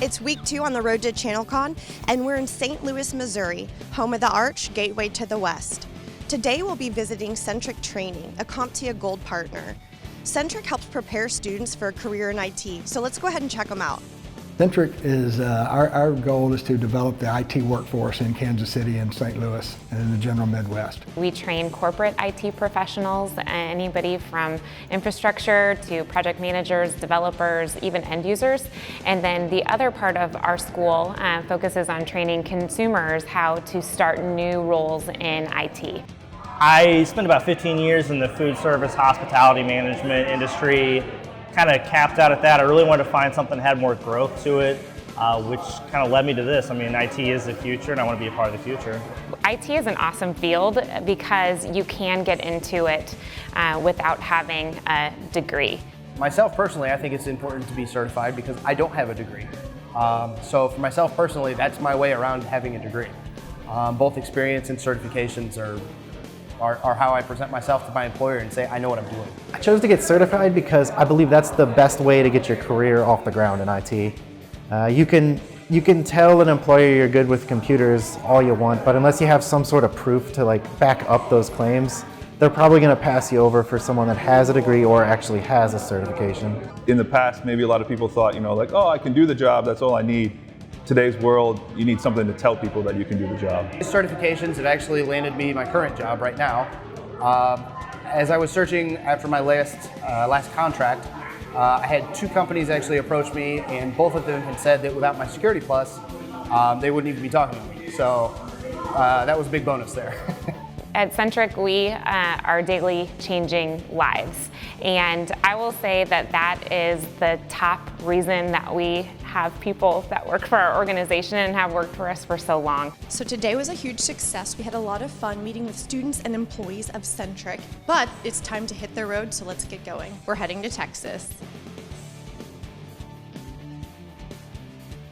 It's week 2 on the road to ChannelCon, and we're in St. Louis, Missouri, home of the Arch, gateway to the West. Today we'll be visiting Centriq Training, a CompTIA Gold Partner. Centriq helps prepare students for a career in IT, so let's go ahead and check them out. Centriq is, our goal is to develop the IT workforce in Kansas City and St. Louis and in the general Midwest. We train corporate IT professionals, anybody from infrastructure to project managers, developers, even end users. And then the other part of our school focuses on training consumers how to start new roles in IT. I spent about 15 years in the food service hospitality management industry. Kind of capped out at that. I really wanted to find something that had more growth to it, which kind of led me to this. I mean, IT is the future and I want to be a part of the future. IT is an awesome field because you can get into it without having a degree. Myself personally, I think it's important to be certified because I don't have a degree. So for myself personally, that's my way around having a degree. Both experience and certifications are how I present myself to my employer and say, I know what I'm doing. I chose to get certified because I believe that's the best way to get your career off the ground in IT. You can tell an employer you're good with computers all you want, but unless you have some sort of proof to back up those claims, they're probably going to pass you over for someone that has a degree or actually has a certification. In the past, maybe a lot of people thought, oh, I can do the job, that's all I need. Today's world, you need something to tell people that you can do the job. These certifications have actually landed me my current job right now. As I was searching after my last contract, I had 2 companies actually approach me, and both of them had said that without my Security Plus, they wouldn't even be talking to me. So that was a big bonus there. At Centriq, we are daily changing lives. And I will say that that is the top reason that we have people that work for our organization and have worked for us for so long. So today was a huge success. We had a lot of fun meeting with students and employees of Centriq, but it's time to hit the road, so let's get going. We're heading to Texas.